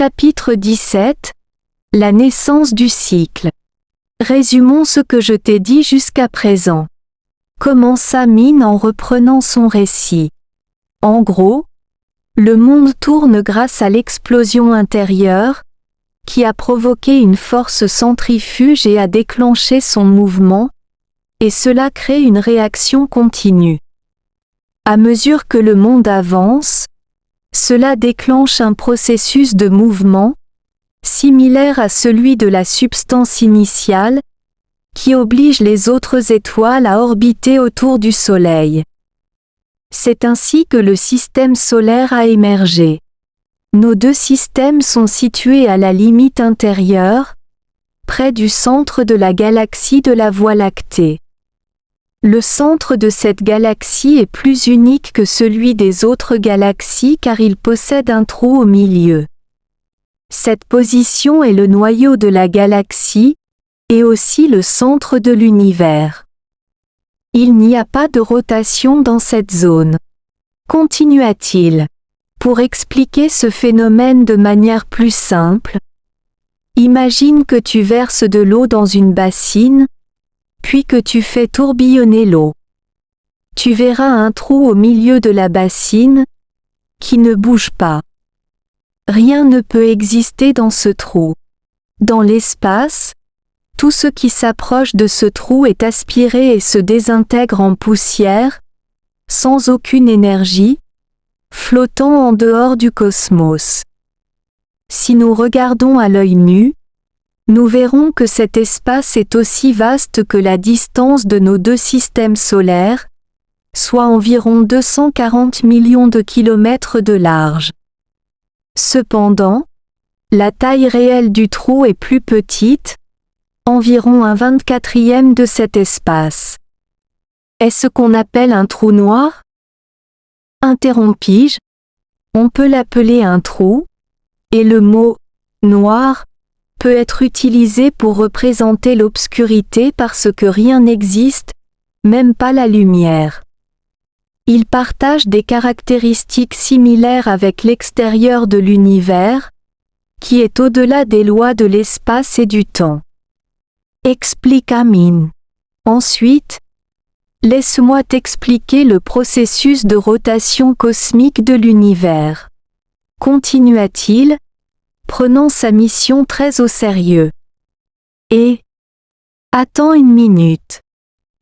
Chapitre 17. La naissance du cycle. Résumons ce que je t'ai dit jusqu'à présent. Commença Min en reprenant son récit. En gros, le monde tourne grâce à l'explosion intérieure, qui a provoqué une force centrifuge et a déclenché son mouvement, et cela crée une réaction continue. À mesure que le monde avance, cela déclenche un processus de mouvement, similaire à celui de la substance initiale, qui oblige les autres étoiles à orbiter autour du Soleil. C'est ainsi que le système solaire a émergé. Nos deux systèmes sont situés à la limite intérieure, près du centre de la galaxie de la Voie lactée. Le centre de cette galaxie est plus unique que celui des autres galaxies car il possède un trou au milieu. Cette position est le noyau de la galaxie, et aussi le centre de l'univers. Il n'y a pas de rotation dans cette zone. Continua-t-il. Pour expliquer ce phénomène de manière plus simple, imagine que tu verses de l'eau dans une bassine, puis que tu fais tourbillonner l'eau. Tu verras un trou au milieu de la bassine, qui ne bouge pas. Rien ne peut exister dans ce trou. Dans l'espace, tout ce qui s'approche de ce trou est aspiré et se désintègre en poussière, sans aucune énergie, flottant en dehors du cosmos. Si nous regardons à l'œil nu, nous verrons que cet espace est aussi vaste que la distance de nos deux systèmes solaires, soit environ 240 millions de kilomètres de large. Cependant, la taille réelle du trou est plus petite, environ un 24e de cet espace. Est-ce ce qu'on appelle un trou noir? Interrompis-je. On peut l'appeler un trou, et le mot « noir » peut être utilisé pour représenter l'obscurité parce que rien n'existe, même pas la lumière. Il partage des caractéristiques similaires avec l'extérieur de l'univers, qui est au-delà des lois de l'espace et du temps. Expliqua Min. Ensuite, laisse-moi t'expliquer le processus de rotation cosmique de l'univers. Continua-t-il, prenant sa mission très au sérieux. Et attends une minute.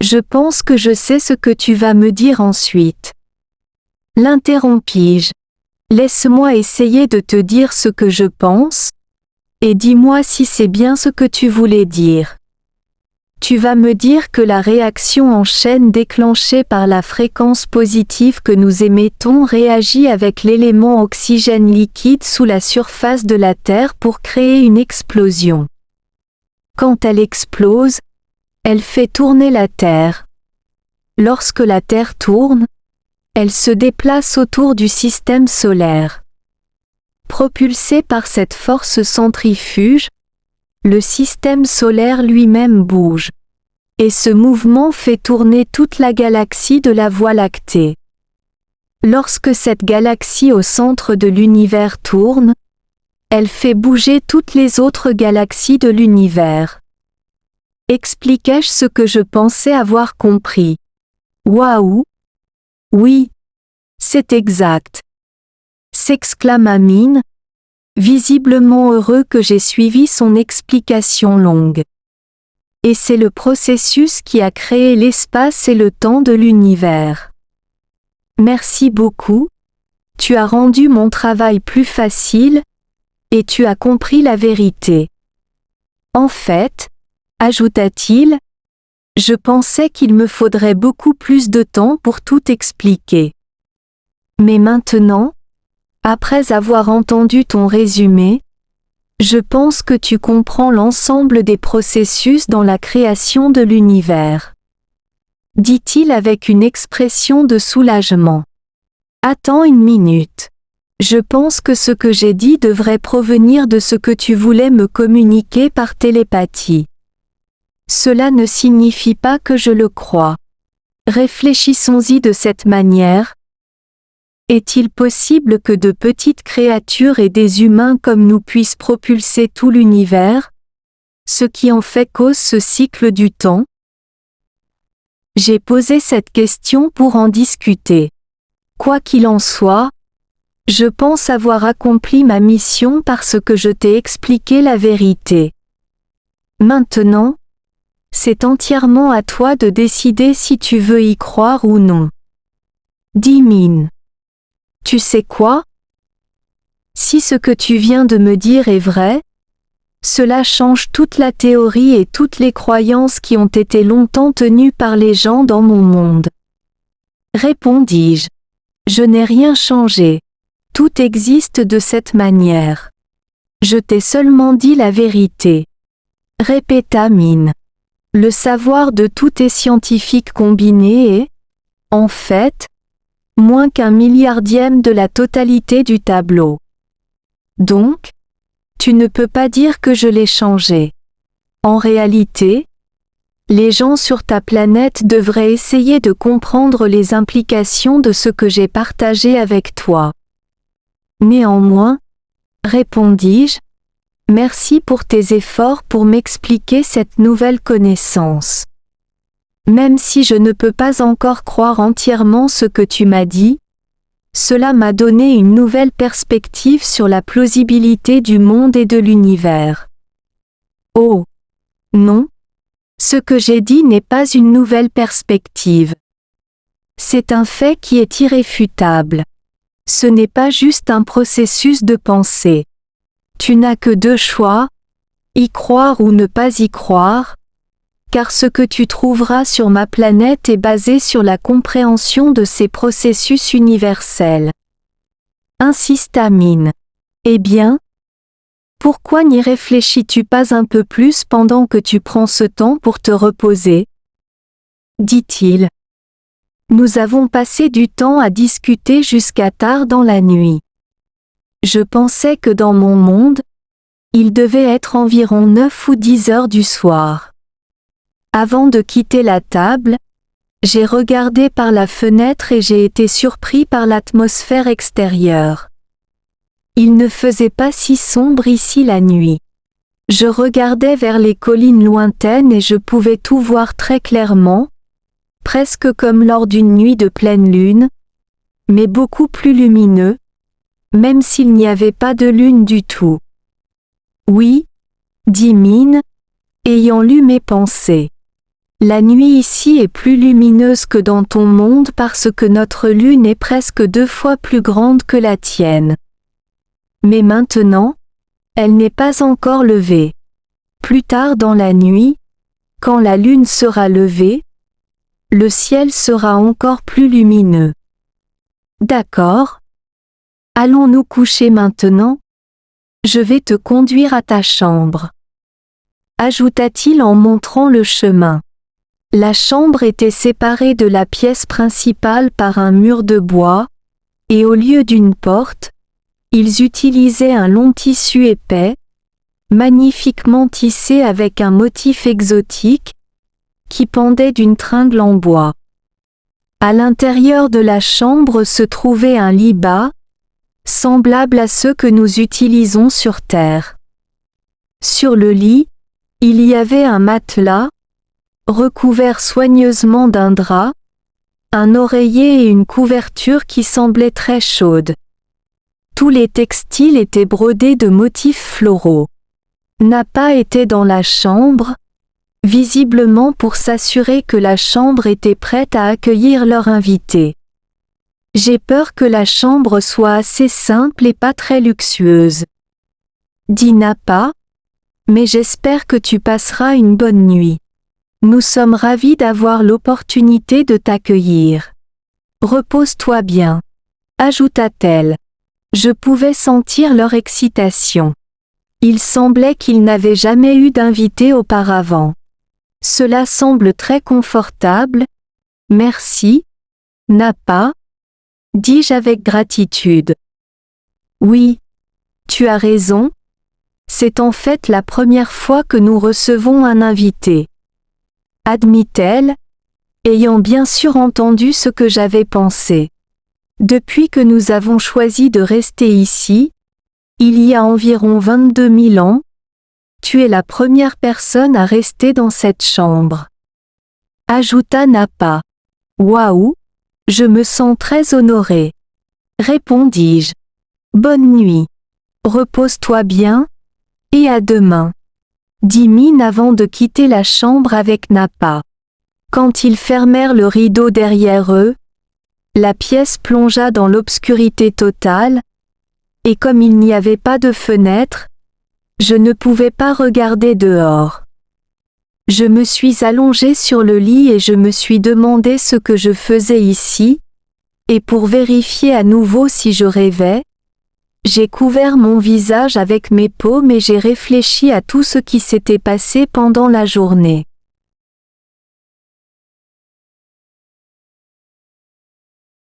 Je pense que je sais ce que tu vas me dire ensuite. L'interrompis-je. Laisse-moi essayer de te dire ce que je pense, et dis-moi si c'est bien ce que tu voulais dire. Tu vas me dire que la réaction en chaîne déclenchée par la fréquence positive que nous émettons réagit avec l'élément oxygène liquide sous la surface de la Terre pour créer une explosion. Quand elle explose, elle fait tourner la Terre. Lorsque la Terre tourne, elle se déplace autour du système solaire. Propulsée par cette force centrifuge, le système solaire lui-même bouge. Et ce mouvement fait tourner toute la galaxie de la Voie lactée. Lorsque cette galaxie au centre de l'univers tourne, elle fait bouger toutes les autres galaxies de l'univers. Expliquai-je ce que je pensais avoir compris? Waouh! Oui, c'est exact. S'exclama Min, visiblement heureux que j'ai suivi son explication longue. Et c'est le processus qui a créé l'espace et le temps de l'univers. Merci beaucoup, tu as rendu mon travail plus facile, et tu as compris la vérité. En fait, ajouta-t-il, je pensais qu'il me faudrait beaucoup plus de temps pour tout expliquer. Mais maintenant, après avoir entendu ton résumé, je pense que tu comprends l'ensemble des processus dans la création de l'univers. Dit-il avec une expression de soulagement. Attends une minute. Je pense que ce que j'ai dit devrait provenir de ce que tu voulais me communiquer par télépathie. Cela ne signifie pas que je le crois. Réfléchissons-y de cette manière. Est-il possible que de petites créatures et des humains comme nous puissent propulser tout l'univers? Ce qui en fait cause ce cycle du temps? J'ai posé cette question pour en discuter. Quoi qu'il en soit, je pense avoir accompli ma mission parce que je t'ai expliqué la vérité. Maintenant, c'est entièrement à toi de décider si tu veux y croire ou non. Dit Min. Tu sais quoi? Si ce que tu viens de me dire est vrai, cela change toute la théorie et toutes les croyances qui ont été longtemps tenues par les gens dans mon monde. Répondis-je. Je n'ai rien changé. Tout existe de cette manière. Je t'ai seulement dit la vérité. Répéta Min. Le savoir de tout est scientifique combiné et, en fait, moins qu'1 milliardième de la totalité du tableau. Donc, tu ne peux pas dire que je l'ai changé. En réalité, les gens sur ta planète devraient essayer de comprendre les implications de ce que j'ai partagé avec toi. Néanmoins, répondis-je, merci pour tes efforts pour m'expliquer cette nouvelle connaissance. Même si je ne peux pas encore croire entièrement ce que tu m'as dit, cela m'a donné une nouvelle perspective sur la plausibilité du monde et de l'univers. Oh! Non, ce que j'ai dit n'est pas une nouvelle perspective. C'est un fait qui est irréfutable. Ce n'est pas juste un processus de pensée. Tu n'as que 2 choix, y croire ou ne pas y croire, car ce que tu trouveras sur ma planète est basé sur la compréhension de ces processus universels. Insista Min. Eh bien, pourquoi n'y réfléchis-tu pas un peu plus pendant que tu prends ce temps pour te reposer? Dit-il. Nous avons passé du temps à discuter jusqu'à tard dans la nuit. Je pensais que dans mon monde, il devait être environ 9 ou 10 heures du soir. Avant de quitter la table, j'ai regardé par la fenêtre et j'ai été surpris par l'atmosphère extérieure. Il ne faisait pas si sombre ici la nuit. Je regardais vers les collines lointaines et je pouvais tout voir très clairement, presque comme lors d'une nuit de pleine lune, mais beaucoup plus lumineux, même s'il n'y avait pas de lune du tout. Oui, dit Min, ayant lu mes pensées. La nuit ici est plus lumineuse que dans ton monde parce que notre lune est presque 2 fois plus grande que la tienne. Mais maintenant, elle n'est pas encore levée. Plus tard dans la nuit, quand la lune sera levée, le ciel sera encore plus lumineux. D'accord? Allons nous coucher maintenant? Je vais te conduire à ta chambre. Ajouta-t-il en montrant le chemin. La chambre était séparée de la pièce principale par un mur de bois, et au lieu d'une porte, ils utilisaient un long tissu épais, magnifiquement tissé avec un motif exotique, qui pendait d'une tringle en bois. À l'intérieur de la chambre se trouvait un lit bas, semblable à ceux que nous utilisons sur Terre. Sur le lit, il y avait un matelas, recouvert soigneusement d'un drap, un oreiller et une couverture qui semblaient très chaudes. Tous les textiles étaient brodés de motifs floraux. Nappa était dans la chambre, visiblement pour s'assurer que la chambre était prête à accueillir leur invité. J'ai peur que la chambre soit assez simple et pas très luxueuse. Dit Nappa, mais j'espère que tu passeras une bonne nuit. Nous sommes ravis d'avoir l'opportunité de t'accueillir. Repose-toi bien, ajouta-t-elle. Je pouvais sentir leur excitation. Il semblait qu'ils n'avaient jamais eu d'invité auparavant. Cela semble très confortable. Merci, Nappa, dis-je avec gratitude. Oui, tu as raison. C'est en fait la première fois que nous recevons un invité. Admit-elle, ayant bien sûr entendu ce que j'avais pensé. Depuis que nous avons choisi de rester ici, il y a environ 22 000 ans, tu es la première personne à rester dans cette chambre. Ajouta Nappa. Waouh! Je me sens très honoré. Répondis-je. Bonne nuit. Repose-toi bien, et à demain. Dit Min avant de quitter la chambre avec Nappa. Quand ils fermèrent le rideau derrière eux, la pièce plongea dans l'obscurité totale, et comme il n'y avait pas de fenêtre, je ne pouvais pas regarder dehors. Je me suis allongé sur le lit et je me suis demandé ce que je faisais ici, et pour vérifier à nouveau si je rêvais, j'ai couvert mon visage avec mes paumes et j'ai réfléchi à tout ce qui s'était passé pendant la journée.